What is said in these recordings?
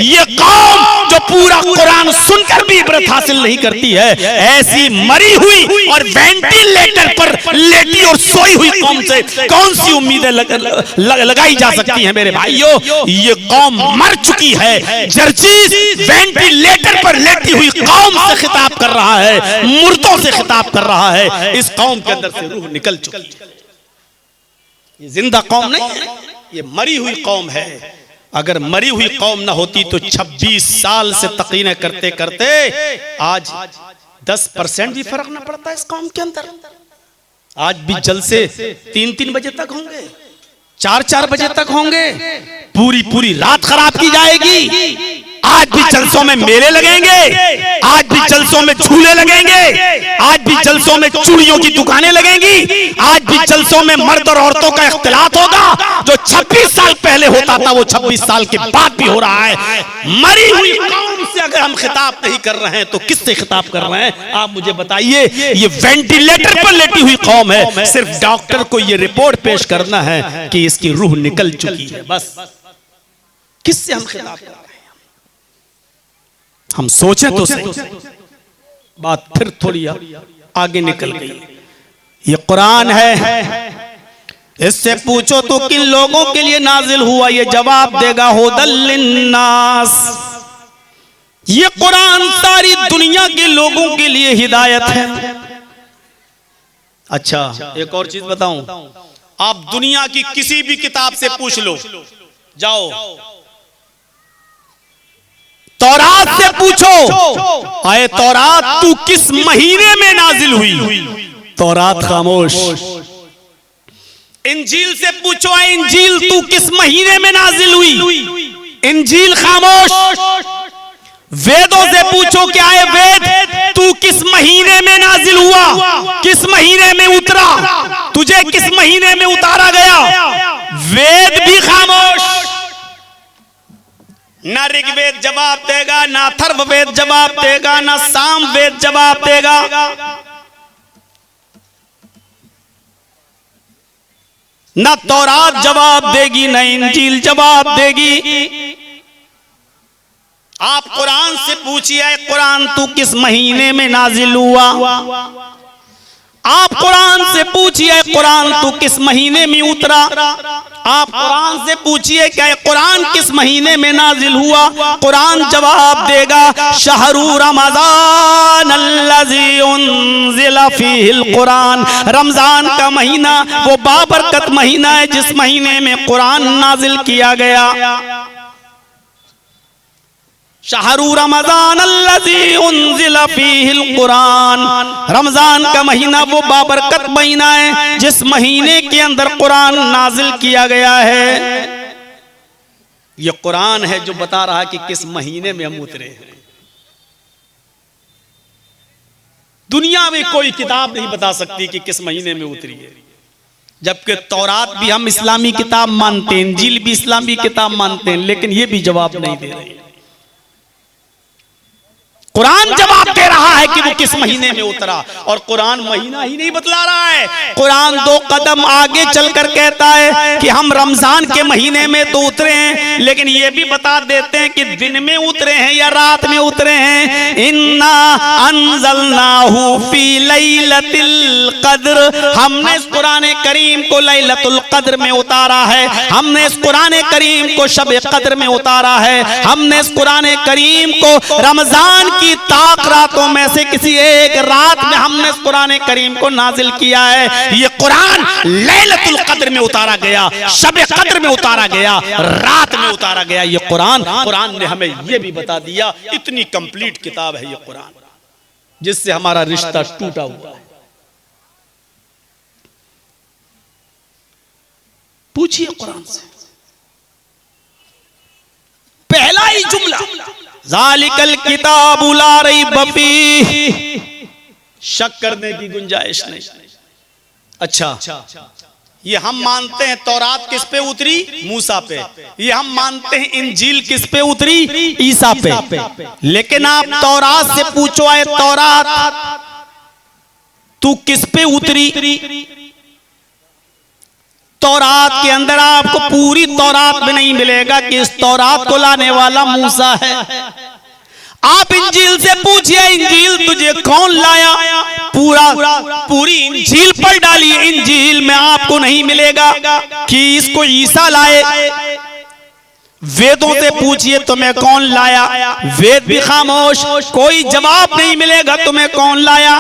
ये कौम जो पूरा कुरान सुनकर भी इबरत हासिल नहीं करती है, ऐसी मरी हुई और वेंटिलेटर पर लेटी और सोई हुई कौम से कौन सी उम्मीदें लगाई जा सकती हैं मेरे भाइयों। ये कौम मर चुकी है। जर्जीस वेंटिलेटर पर लेटी हुई कौम से खिताब कर रहा है, मुर्दों से खिताब कर रहा है। इस कौम के अंदर से रूह निकल चुकी है। ये जिंदा कौम नहीं है, ये मरी हुई कौम है। अगर मरी हुई कौम ना होती तो 26 साल से तकीनें करते करते आज 10% भी फर्क ना पड़ता इस कौम के अंदर। आज भी जलसे 3-3 बजे तक होंगे, 4-4 बजे तक होंगे, पूरी रात खराब की जाएगी। आज भी जलसों में मेले लगेंगे, आज भी जलसों में झूले लगेंगे, आज भी जलसों में चूड़ियों की दुकानें लगेंगी, आज भी जलसों में मर्द और औरतों का इख्तिलात होगा। जो 26 साल पहले होता था वो 26 साल के बाद भी हो रहा है। मरी हुई कौम से अगर हम खिताब नहीं कर रहे हैं तो किससे खिताब कर रहे हैं आप मुझे बताइए। ये वेंटिलेटर पर लेटी हुई कौम है, सिर्फ डॉक्टर को ये रिपोर्ट पेश करना है कि इसकी रूह निकल चुकी है, बस। किससे हम खिताब कर रहे हैं? हम सोचें तो सही। बात फिर थोड़ी आगे निकल गई। ये कुरान है, इससे पूछो तो किन लोगों के लिए नाजिल हुआ, ये जवाब देगा हुदल लिन्नास। ये कुरान सारी दुनिया के लोगों के लिए हिदायत है। अच्छा, एक और चीज बताऊं, आप दुनिया की किसी भी किताब से पूछ लो, जाओ तौरात से पूछो, आए तौरात तू किस महीने में नाजिल हुई, तौरात खामोश। इंजील से पूछो, आए इंजील तू किस महीने में नाजिल हुई, इंजील खामोश। वेदों से पूछो क्या है वेद तू किस महीने में नाजिल हुआ, किस महीने में उतरा, तुझे किस महीने में उतारा गया, वेद भी खामोश। ना ऋग्वेद जवाब देगा, ना अथर्ववेद जवाब देगा, ना सामवेद जवाब देगा। ना तौरात जवाब देगी, ना इंजील जवाब देगी। आप कुरान से पूछिए, कुरान तू किस महीने में नाजिल हुआ। आप कुरान से पूछिए, कुरान तू किस महीने में उतरा। आप कुरान से पूछिए क्या कुरान किस महीने में नाजिल हुआ, कुरान जवाब देगा शहरु रमजान अल्लज़ी उन्ज़िला फ़ीहिल कुरान। रमजान का महीना वो बाबरकत महीना है जिस महीने में कुरान नाजिल किया गया। शहरु रमजान अल्लज़ी उन्ज़िला फ़ीहिल कुरान। रमजान का महीना वो बाबरकत महीना है जिस महीने के अंदर कुरान नाजिल किया गया है। ये कुरान है जो बता रहा है कि किस महीने में हम उतरे हैं। दुनिया में कोई किताब नहीं बता सकती कि किस महीने में उतरी है, जबकि तौरात भी हम इस्लामी किताब मानते हैं, इंजील भी इस्लामी किताब मानते हैं, लेकिन ये भी जवाब नहीं दे रहे। कुरान जवाब दे रहा है कि वो किस महीने में उतरा, और कुरान महीना ही नहीं बतला रहा है। कुरान 2 कदम आगे चलकर कहता है कि हम रमजान के महीने में तो उतरे हैं, लेकिन ये भी बता देते हैं कि दिन में उतरे हैं या रात में उतरे हैं। इन्ना अंज़लनाहु फी लैलतिल क़द्र। हमने इस कुरान करीम को लैलतुल क़द्र में उतारा है। हमने इस कुरान करीम को शब क़द्र में उतारा है। हमने इस कुरान करीम को रमजान की ताक रातों में से किसी एक रात में हमने इस कुरान करीम को नाजिल किया है। ये कुरान लैलतुल क़द्र में उतारा गया, शब क़द्र में उतारा गया, रात में उतारा गया। ये कुरान ने हमें ये भी बता दिया। इतनी कंप्लीट किताब है ये कुरान, जिससे हमारा रिश्ता टूटा हुआ है। पूछिए कुरान से, पहला ही जुमला ज़ालिकल किताबु ला रैब फीह, शक करने की गुंजाइश नहीं। अच्छा, ये हम मानते हैं तौरात किस पे उतरी, मूसा पे। ये हम मानते हैं इंजील किस पे उतरी, ईसा पे। लेकिन आप तौरात से पूछो, आए तौरात तू किस पे उतरी, तौरात के अंदर आपको पूरी तौरात में नहीं मिलेगा कि इस तौरात को लाने वाला मूसा है। आप इंजील से पूछिए, इंजील तुझे कौन लाया, पूरी इंजील पर डालिए, इंजील में आपको नहीं मिलेगा कि इसको ईसा लाए। वेदों से पूछिए तुम्हें कौन लाया, वेद भी खामोश, कोई जवाब नहीं मिलेगा तुम्हें कौन लाया।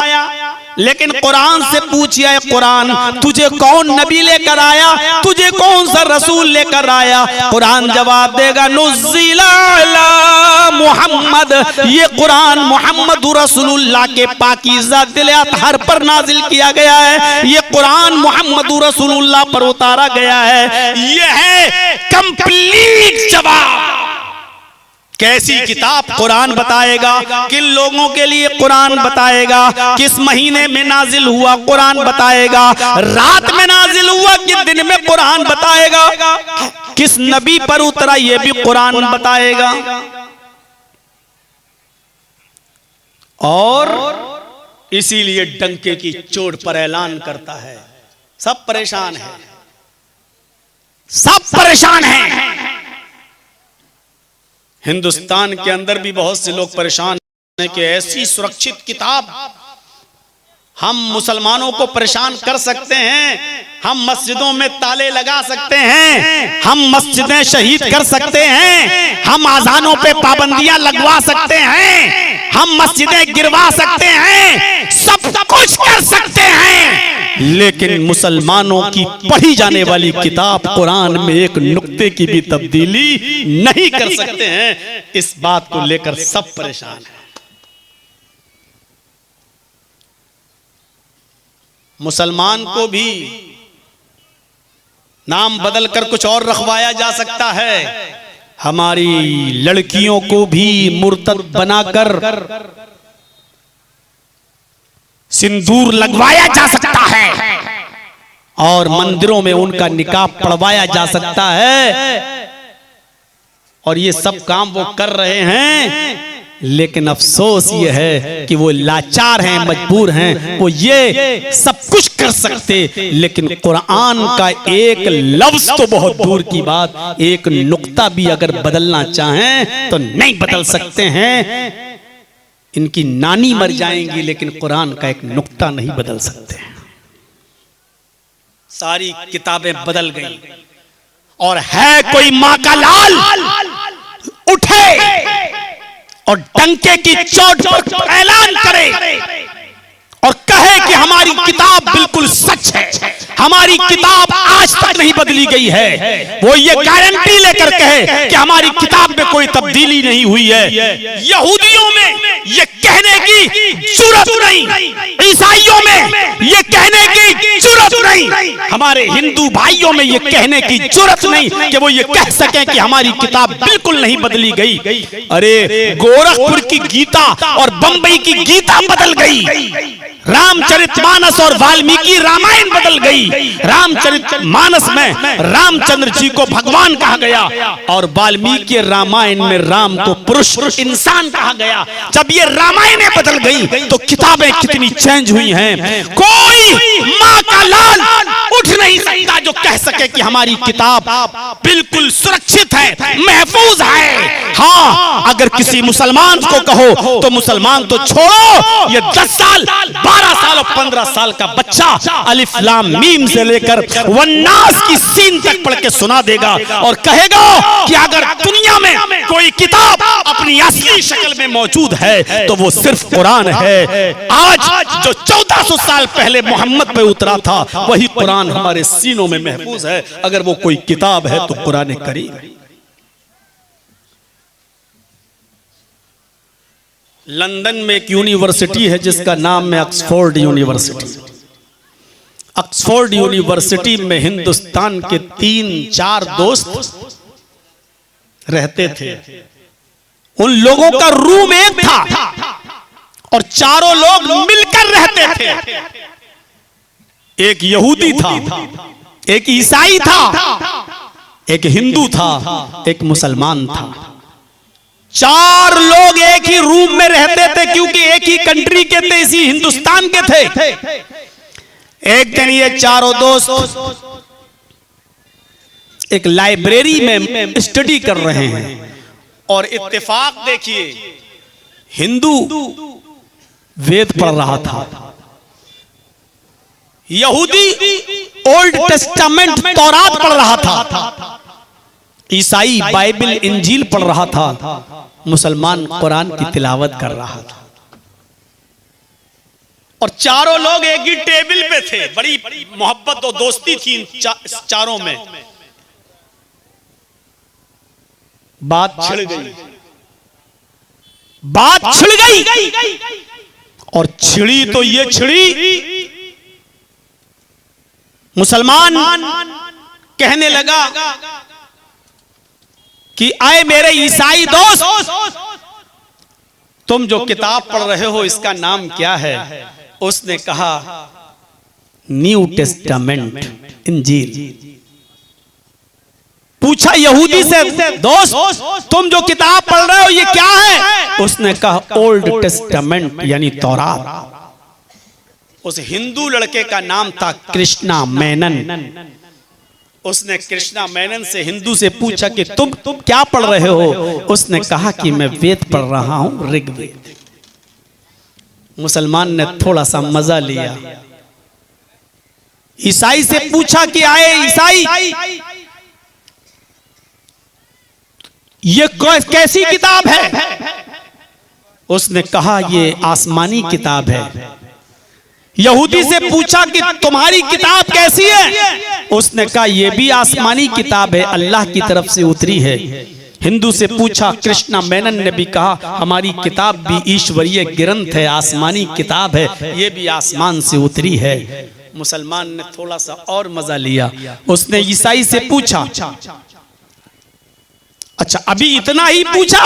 लेकिन कुरान से पूछिए, कुरान तुझे कौन नबी लेकर आया, तुझे कौन सा रसूल लेकर आया, कुरान जवाब देगा नुज़्ज़िला अला मुहम्मद, ये कुरान मोहम्मद रसूलुल्लाह के पाकीज़ा दिल अतहर पर नाजिल किया गया है, ये कुरान मोहम्मद रसूलुल्लाह पर उतारा गया है। ये है कंप्लीट जवाब। कैसी किताब कुरान बताएगा, किन लोगों के लिए कुरान बताएगा, किस महीने में नाजिल हुआ कुरान बताएगा, रात में नाजिल हुआ कि दिन में कुरान बताएगा, किस नबी पर उतरा ये भी कुरान बताएगा। और इसीलिए डंके की चोट पर ऐलान करता है, सब परेशान है, सब परेशान हैं। हिंदुस्तान के अंदर भी बहुत से लोग परेशान हैं कि ऐसी सुरक्षित किताब हम मुसलमानों को परेशान कर सकते हैं, हम मस्जिदों में ताले लगा सकते हैं, हम मस्जिदें शहीद कर सकते हैं, हम आज़ानों पे पाबंदियां लगवा सकते हैं, हम मस्जिदें गिरवा सकते हैं, सब कुछ कर सकते हैं, लेकिन मुसलमानों की पढ़ी जाने वाली किताब कुरान में एक नुक्ते की भी तब्दीली नहीं कर सकते हैं। इस बात को लेकर सब परेशान हैं। मुसलमान को भी नाम बदलकर कुछ और रखवाया जा सकता है, हमारी लड़कियों को भी मुर्तद बनाकर सिंदूर लगवाया जा सकता है और मंदिरों में उनका निकाब पढ़वाया जा सकता है। और ये सब काम वो कर रहे हैं, लेकिन अफसोस ये है कि वो लाचार हैं, मजबूर हैं, वो ये सब कुछ कर सकते, लेकिन कुरान का एक लफ्ज तो बहुत दूर की बात, एक नुक्ता भी अगर बदलना चाहें तो नहीं बदल सकते हैं। इनकी नानी मर जाएंगी लेकिन कुरान का एक नुक्ता नहीं बदल सकते। सारी किताबें बदल गई और है कोई मां का लाल उठे और डंके की चोट पर ऐलान करे और कहे कि हमारी किताब बिल्कुल सच है, हमारी किताब आज तक नहीं बदली गई है, वो ये गारंटी लेकर कहे कि हमारी किताब में कोई तब्दीली नहीं हुई है। यहूदियों में ये कहने की जुर्रत नहीं, ईसाइयों में ये कहने की जुर्रत नहीं, हमारे हिंदू भाइयों में ये कहने की जुर्रत नहीं कि वो ये कह सकें कि हमारी किताब बिल्कुल नहीं बदली गई। अरे गोरखपुर की गीता और बंबई की गीता बदल गई, रामचरितमानस और वाल्मीकि रामायण बदल गई। रामचरितमानस में रामचंद्र जी को भगवान कहा गया और वाल्मीकि रामायण में राम को पुरुष इंसान कहा गया। जब ये रामायणें बदल गई तो किताबें कितनी चेंज हुई हैं। कोई मां का लाल उठ नहीं सकता जो कह सके कि हमारी किताब बिल्कुल सुरक्षित है, महफूज है। हाँ, अगर किसी मुसलमान को कहो तो मुसलमान तो छोड़ो, ये 10 साल 12 साल और 15 साल का बच्चा अलिफ लाम मीम से लेकर वन्नास की सीन तक पढ़ के सुना देगा और कहेगा कि अगर दुनिया में कोई किताब अपनी असली शक्ल में मौजूद है तो वो सिर्फ कुरान है। आज जो 1400 साल पहले मोहम्मद पे उतरा था वही कुरान हमारे सीनों में महफूज है। अगर वो कोई किताब है तो कुरान करीम। लंदन में एक यूनिवर्सिटी है जिसका नाम है ऑक्सफोर्ड यूनिवर्सिटी। ऑक्सफोर्ड यूनिवर्सिटी में हिंदुस्तान के 3-4 दोस्त रहते थे। उन लोगों का रूम एक था और चारों लोग मिलकर रहते थे। एक यहूदी था, एक ईसाई था, एक हिंदू था, एक मुसलमान था। 4 लोग एक ही रूम में रहते थे क्योंकि एक ही कंट्री के थे, इसी हिंदुस्तान के थे। एक दिन ये चारों दोस्त एक लाइब्रेरी में स्टडी कर रहे हैं और इत्तेफाक देखिए हिंदू वेद पढ़ रहा था, यहूदी ओल्ड टेस्टामेंट तौरात पढ़ रहा था, ईसाई बाइबल इंजील पढ़ रहा था, मुसलमान कुरान की तिलावत कर रहा था। और चारों लोग एक ही टेबल पे थे, बड़ी मोहब्बत और दोस्ती थी इन चारों में। बात छिड़ गई, बात छिड़ गई और छिड़ी तो ये छिड़ी, मुसलमान कहने लगा कि आए मेरे ईसाई दोस्त, तुम जो किताब पढ़ रहे हो इसका नाम क्या है? उसने कहा न्यू टेस्टामेंट, इंजील। पूछा यहूदी से, दोस्त तुम जो किताब पढ़ रहे हो ये क्या है? उसने कहा ओल्ड टेस्टामेंट यानी तौरात। उस हिंदू लड़के का नाम था कृष्णा मेनन। उसने कृष्णा मेनन से, हिंदू से पूछा कि तुम क्या पढ़ रहे हो? उसने कहा कि मैं वेद पढ़ रहा हूं, ऋग्वेद। मुसलमान ने थोड़ा सा मजा लिया। ईसाई से पूछा कि आए ईसाई, ये कैसी किताब है? उसने कहा ये आसमानी किताब है। यहूदी से पूछा कि तुम्हारी किताब कैसी है? उसने कहा ये भी आसमानी किताब है, अल्लाह की तरफ से उतरी है। हिंदू से पूछा, कृष्णा मेनन ने भी कहा हमारी किताब भी ईश्वरीय ग्रंथ है, आसमानी किताब है, ये भी आसमान से उतरी है। मुसलमान ने थोड़ा सा और मजा लिया। उसने ईसाई से पूछा, अच्छा अभी इतना ही पूछा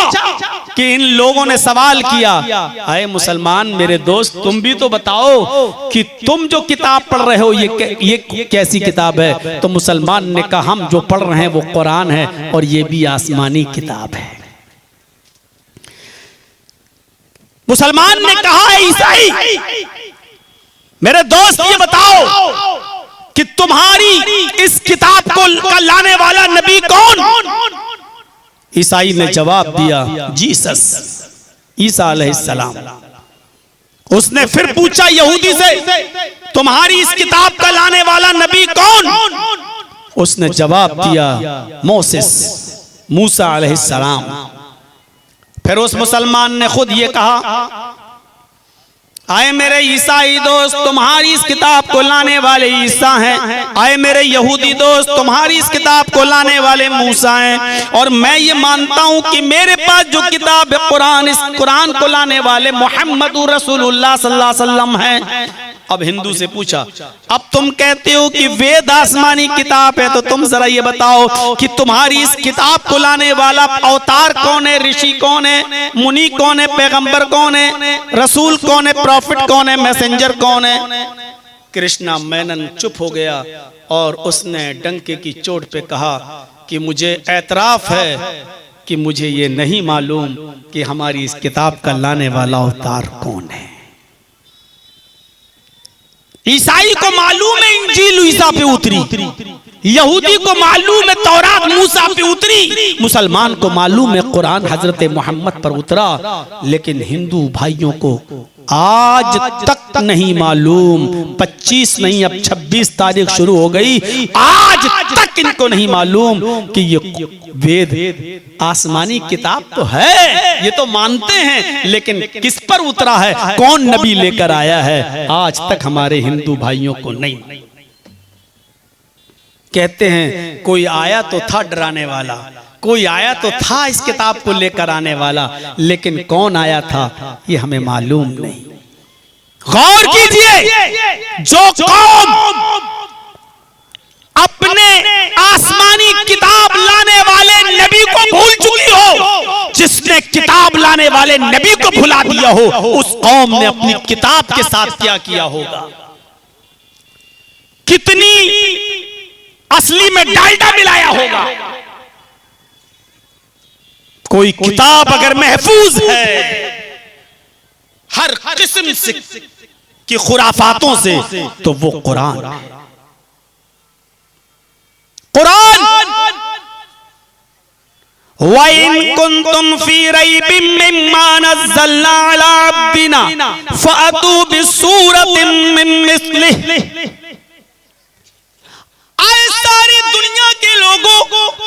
कि इन लोगों ने सवाल किया, आए मुसलमान मेरे दोस्त तुम भी तो बताओ कि तुम जो किताब पढ़ रहे हो ये कैसी किताब है? तो मुसलमान ने कहा हम जो पढ़ रहे हैं वो कुरान है और ये भी आसमानी किताब है। मुसलमान ने कहा ईसाई मेरे दोस्त ये बताओ कि तुम्हारी इस किताब को लाने वाला नबी कौन? ईसाई ने जवाब दिया जीसस, ईसा अलैहिस्सलाम। उसने फिर पूछा यहूदी से, तुम्हारी इस किताब का लाने वाला नबी कौन? उसने जवाब दिया मोसेस, मूसा अलैहिस्सलाम। फिर उस मुसलमान ने खुद ये कहा, आए मेरे ईसाई दोस्त तुम्हारी इस किताब को लाने वाले ईसा हैं, आए मेरे यहूदी दोस्त तुम्हारी इस किताब को लाने वाले मूसा हैं, और मैं ये मानता हूं कि मेरे पास जो किताब है कुरान, इस कुरान को लाने वाले मोहम्मद रसूलुल्लाह सल्लल्लाहु अलैहि वसल्लम हैं। अब हिंदू से पूछा, अब तुम कहते हो कि वेद आसमानी किताब है, तो तुम जरा ये बताओ कि तुम्हारी इस किताब को लाने वाला अवतार कौन है? ऋषि कौन है? मुनि कौन है? पैगंबर कौन है? रसूल कौन है? प्रॉफिट कौन है? मैसेंजर कौन है? कृष्णा मेनन चुप हो गया और उसने डंके की चोट पे कहा कि मुझे एतराफ है कि मुझे ये नहीं मालूम कि हमारी इस किताब का लाने वाला अवतार कौन है। ईसाई को मालूम है इंजील ईसा पे उतरी, यहूदी को मालूम है तौरात मूसा पे उतरी, मुसलमान को मालूम है कुरान हजरत मोहम्मद पर उतरा, लेकिन हिंदू भाइयों को आज तक नहीं मालूम। 25 नहीं अब 26 तारीख शुरू हो गई, आज तक इनको नहीं मालूम कि ये वेद आसमानी किताब तो है, ये तो मानते हैं, लेकिन किस पर उतरा है, कौन नबी लेकर आया है, आज तक हमारे हिंदू भाइयों को नहीं। कहते हैं कोई आया तो था डराने वाला, कोई आया तो था इस किताब को लेकर आने वाला, लेकिन कौन आया था ये हमें मालूम नहीं। गौर कीजिए, जो कौम अपने आसमानी किताब लाने वाले नबी को भूल चुकी हो, जिसने किताब लाने वाले नबी को भुला दिया हो, उस कौम ने अपनी किताब के साथ क्या किया होगा। कितनी असली में डालडा मिलाया होगा। कोई किताब अगर महफूज है हर किस्म से की खुराफातों से, तो वो कुरान। कुरान वइन कुंतुम फी रैबिम मिम्मा नज़्ज़लना अला अब्दिना फ़अतू बिसूरतिम मिन मिस्लिहि। आए सारी दुनिया के लोगों,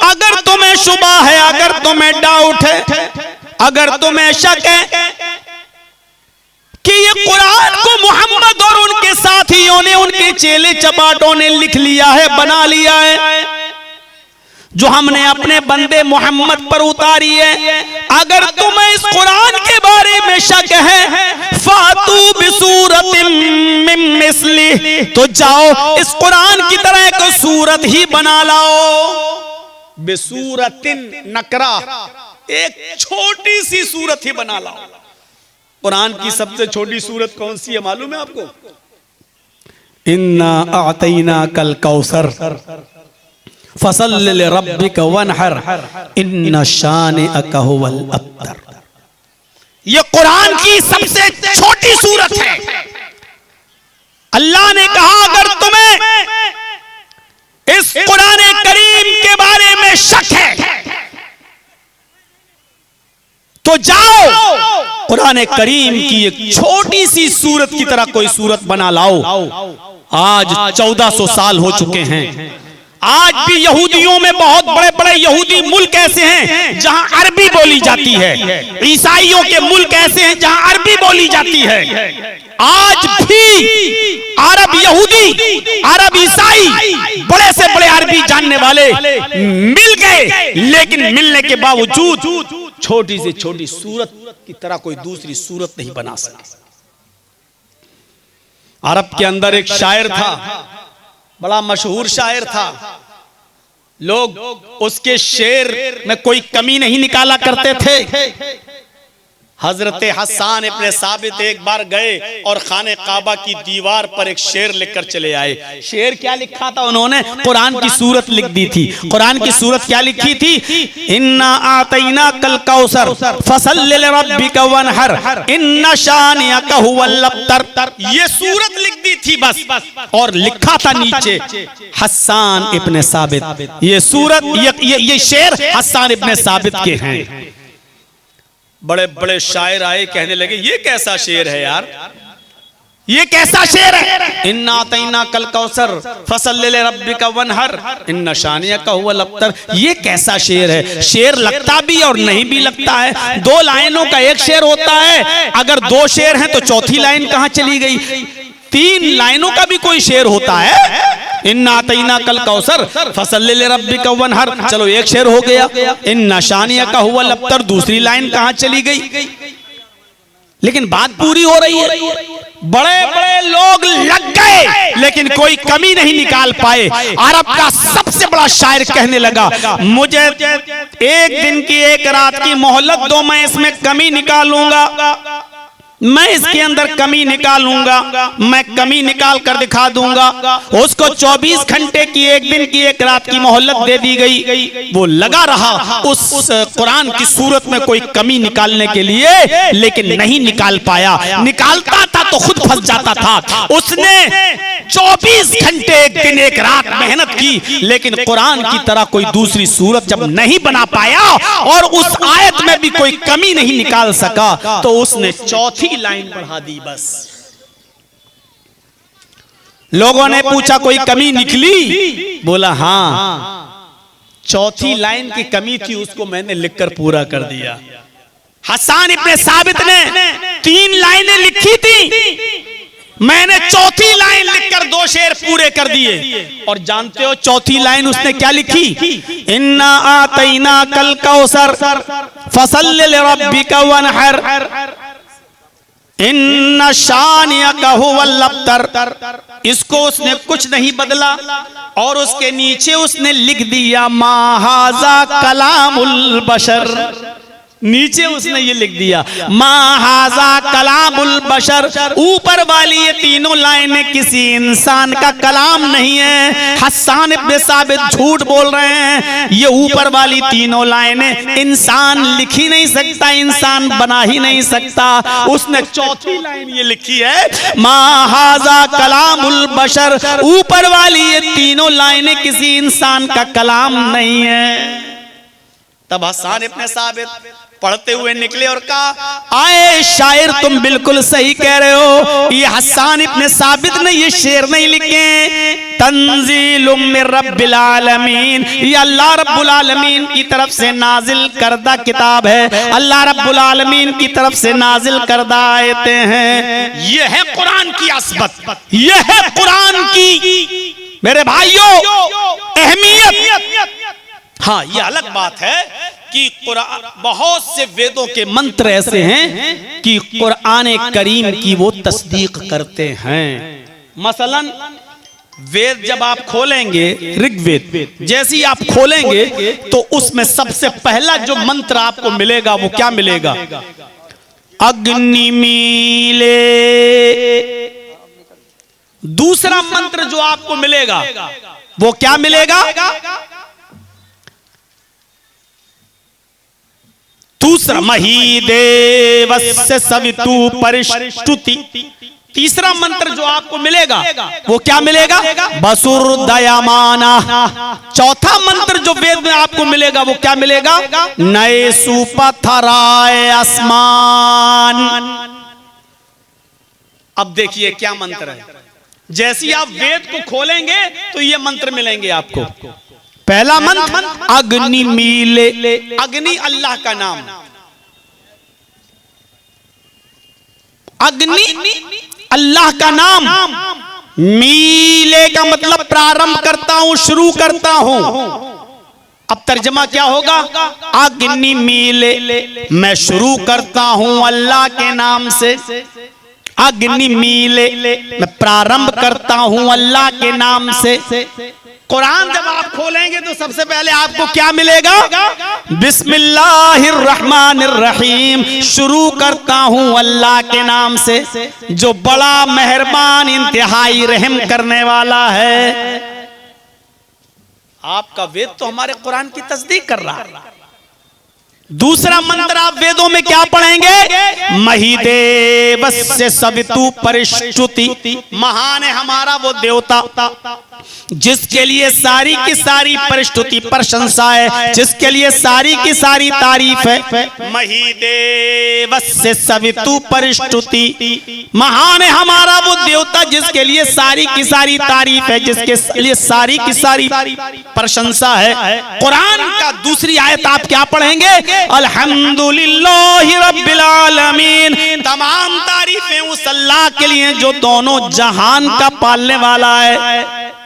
अगर तुम्हें शुबा है, अगर तुम्हें डाउट है, अगर तुम्हें शक है कि ये कुरान को मोहम्मद और उनके साथियों ने, उनके चेले चपाटों ने लिख लिया है, बना लिया है, जो हमने अपने बंदे मोहम्मद पर उतारी है, अगर तुम्हें इस कुरान के बारे में शक है, फातू बिसूरतिम मिन मिस्लिहि, तो जाओ इस कुरान की तरह एक सूरत ही बना लाओ। बिसूरतिन नकरा, एक छोटी सी सूरत ही बना लाओ। कुरान की सबसे छोटी सूरत कौन सी है मालूम है आपको? इन्ना आतैना कल कौसर फसल्लि लिरब्बिका वनहर इन्ना शानिअका हुवल अब्तर। ये कुरान की सबसे छोटी सूरत है। अल्लाह ने कहा अगर तुम्हें इस कुरान करीम के बारे में शक है तो जाओ कुरान करीम की एक छोटी सी सूरत की तरह कोई सूरत बना लाओ। आज 1400 साल हो चुके हैं। आज भी यहूदियों में बहुत बड़े बड़े यहूदी मुल्क ऐसे हैं जहां अरबी बोली जाती है। ईसाइयों के मुल्क ऐसे हैं जहां अरबी बोली जाती है। आज भी अरब यहूदी, अरब ईसाई, बड़े से बड़े अरबी जानने वाले मिल गए, लेकिन मिलने के बावजूद छोटी से छोटी सूरत की तरह कोई दूसरी सूरत नहीं बना सके। अरब के अंदर एक शायर था, बड़ा मशहूर शायर था। लोग उसके शेर में कोई कमी नहीं निकाला करते थे। हजरत हसन इब्ने साबित एक बार गए और खाने काबा की दीवार पर एक शेर लिखकर चले आए। शेर क्या लिखा था उन्होंने? कुरान की सूरत लिख दी थी। कुरान की सूरत क्या लिखी थी? इन्ना आतैना कल कौसर फसल्लि लिरब्बिका वनहर इन्ना शानिअका हुवल अब्तर। ये सूरत लिख दी थी बस, और लिखा था नीचे हसन इब्ने साबित। ये सूरत, ये शेर हसन इब्ने साबित के हैं। बड़े बड़े शायर आए, कहने लगे ये कैसा शेर है यार, ये कैसा शेर है? इन्ना आतैना कल कौसर फसल्लि लिरब्बिका वनहर इन्ना शानिअका हुवल अब्तर। ये कैसा शेर है? शेर लगता भी और नहीं भी लगता है। 2 लाइनों का एक शेर होता है। अगर 2 शेर हैं तो चौथी लाइन कहां चली गई? 3 लाइनों का भी कोई शेर होता है। इन्ना आतैना कल कौसर फसल्लि लिरब्बिका वनहर, चलो एक शेर हो गया। इन्ना शानिअका हुवल अब्तर, दूसरी लाइन कहां चली गई? लेकिन बात पूरी हो रही है। बड़े बड़े लोग लग गए लेकिन कोई कमी नहीं निकाल पाए। अरब का सबसे बड़ा शायर कहने लगा मुझे 1 दिन की 1 रात की मोहलत दो, मैं इसमें कमी निकालूंगा, मैं इसके अंदर कमी निकालूंगा, मैं कमी निकाल कर दिखा दूंगा। उसको 24 घंटे की 1 दिन की 1 रात की मोहलत दे दी गई। वो लगा रहा उस कुरान की सूरत में कोई कमी निकालने के लिए, लेकिन नहीं निकाल पाया। निकालता था तो खुद फंस जाता था। उसने 24 घंटे 1 दिन 1 रात मेहनत की, लेकिन कुरान की तरह कोई दूसरी सूरत जब नहीं बना पाया और उस आयत में भी कोई कमी नहीं निकाल सका, तो उसने चौथी लाइन बढ़ा दी बस। लोगों ने पूछा कोई कमी निकली? बोला हाँ, चौथी लाइन की कमी थी, उसको मैंने लिखकर पूरा कर दिया। हसन इब्ने साबित ने 3 लाइनें लिखी थी, मैंने चौथी लाइन लिखकर 2 शेर पूरे कर दिए। और जानते हो चौथी लाइन उसने क्या लिखी? इन्ना आतैना कल कौसर फसल्लि लिरब्बिका वनहर इन्ना शानिअका हुवल अब्तर। इसको उसने कुछ नहीं बदला और उसके नीचे उसने लिख दिया मा हाज़ा कलामुल बशर। नीचे उसने ये लिख दिया मा हाज़ा कलामुल बशर। ऊपर वाली ये 3 लाइनें किसी इंसान का कलाम नहीं है। हसन इब्ने साबित झूठ बोल रहे हैं। ये ऊपर वाली 3 लाइनें इंसान लिख ही नहीं सकता, इंसान बना ही नहीं सकता। उसने चौथी लाइन ये लिखी है मा हाज़ा कलामुल बशर। ऊपर वाली ये 3 लाइनें किसी इंसान का कलाम नहीं है। तब हसन इब्न साबित पढ़ते हुए निकले और कहा, आए शायर तुम बिल्कुल सही कह रहे हो, ये हसन इब्न साबित ने ये शेर नहीं लिखे, तंजीलुम मिर रब्बिल आलमीन, ये अल्लाह रब्बुल आलमीन की तरफ से नाजिल करदा किताब है, अल्लाह रब्बुल आलमीन की तरफ से नाजिल करदा आयतें हैं। ये है कुरान की असमत, ये है कुरान की मेरे भाइयों अहमियत। हाँ, ये अलग बात है कि कुरान, बहुत से वेदों के मंत्र ऐसे हैं कि कुरान करीम की वो तस्दीक करते हैं। मसलन वेद जब आप खोलेंगे, ऋग्वेद जैसी आप खोलेंगे तो उसमें सबसे पहला जो मंत्र आपको मिलेगा वो क्या मिलेगा? अग्निमीले। दूसरा मंत्र जो आपको मिलेगा वो क्या मिलेगा? दूसरा महीदेवस्य सवितु परिष्टुति। तीसरा मंत्र जो आपको मिलेगा वो क्या मिलेगा? वसुर्दयमाना। चौथा मंत्र जो वेद में आपको मिलेगा वो क्या मिलेगा? नए सुपथराय आसमान। अब देखिए क्या मंत्र है। जैसी आप वेद को खोलेंगे तो ये मंत्र मिलेंगे आपको। पहला मंत्र अग्नि मीले। अग्नि अल्लाह का नाम, अग्नि अल्लाह का नाम, मीले का मतलब प्रारंभ करता हूं, शुरू करता हूं। अब तर्जमा क्या होगा? अग्नि मीले, मैं शुरू करता हूं अल्लाह के नाम से। अग्नि मीले, मैं प्रारंभ करता हूं अल्लाह के नाम से। कुरान जब आप खोलेंगे तो सबसे पहले आपको क्या मिलेगा? बिस्मिल्लाहिर्रहमानिर्रहीम, शुरू करता हूं अल्लाह के नाम से जो बड़ा मेहरबान इंतहाई रहम करने वाला है। आपका वेद तो हमारे कुरान की तस्दीक कर रहा है। दूसरा मंत्र आप वेदों में क्या पढ़ेंगे? महीदेवस्य सवितु परिष्टुति। महान है हमारा वो देवता जिसके लिए सारी की सारी परिष्टुति प्रशंसा है, जिसके लिए सारी की सारी तारीफ है। महीदेवस्य सवितु परिष्टुति। महान है हमारा वो देवता जिसके लिए सारी की सारी तारीफ है, जिसके लिए सारी की सारी प्रशंसा है। कुरान का दूसरी आयत आप क्या पढ़ेंगे? अल्हम्दुलिल्लाहि रब्बिल आलमीन। तमाम तारीफें उस अल्लाह के लिए जो दोनों जहान का पालने वाला है।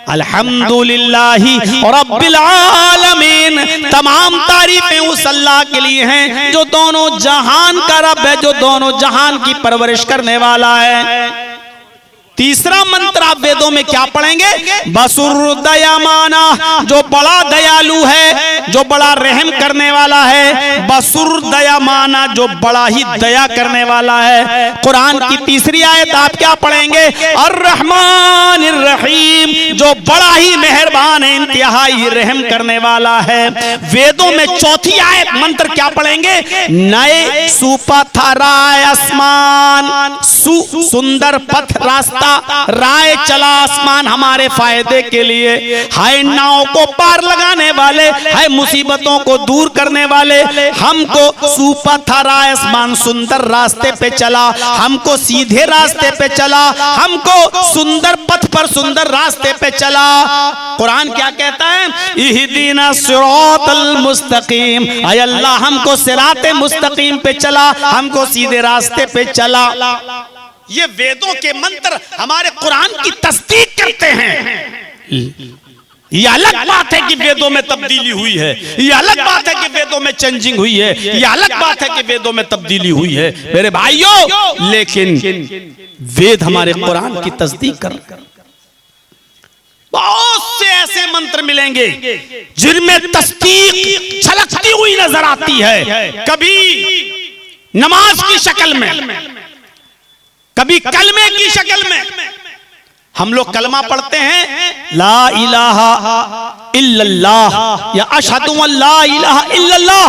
अल्हम्दुलिल्लाहि रब्बिल आलमीन। तमाम तारीफें उस अल्लाह के लिए हैं जो दोनों जहान का रब है, जो दोनों जहान की परवरिश करने वाला है। तीसरा मंत्र आप वेदों में क्या पढ़ेंगे? बसुर्दयमाना, जो बड़ा दयालु है, जो बड़ा रहम करने वाला है। बसुर्दयमाना, जो बड़ा ही दया करने वाला है। कुरान की तीसरी आयत आप क्या पढ़ेंगे? अर्रहमानिर्रहीम, जो बड़ा ही मेहरबान है, इंतहाई रहम करने वाला है। वेदों में चौथी आयत मंत्र क्या पढ़ेंगे? नए सुपथराय आसमान। सुंदर पथ, रास्ता, राय चला आसमान हमारे फायदे के लिए। हाय नाव को पार लगाने वाले, हाय मुसीबतों को दूर करने वाले, हमको सुपथराय आसमान, सुंदर रास्ते पे चला, हमको सीधे रास्ते पे चला, हमको सुंदर पथ पर, सुंदर रास्ते पे चला। कुरान क्या कहता है? इहदीना सिरातल मुस्तकीम। हाय अल्लाह हमको सिराते मुस्तकीम पे चला, हमको सीधे रास्ते पे चला। ये वेदों के मंत्र हमारे कुरान की तस्दीक करते हैं। ये अलग बात है कि वेदों में तब्दीली हुई है, ये अलग बात है कि वेदों में चेंजिंग हुई है, ये अलग बात है कि वेदों में तब्दीली हुई है मेरे भाइयों। लेकिन वेद हमारे कुरान की तस्दीक कर रहे हैं। बहुत से ऐसे मंत्र मिलेंगे जिनमें तस्दीक झलकती हुई नजर आती है। कभी नमाज की शक्ल में, कभी कलमे की शक्ल में। हम लोग कलमा पढ़ते हैं, ला इलाहा इल्लल्लाह या अशहदु अल्ला इलाहा इल्लल्लाह।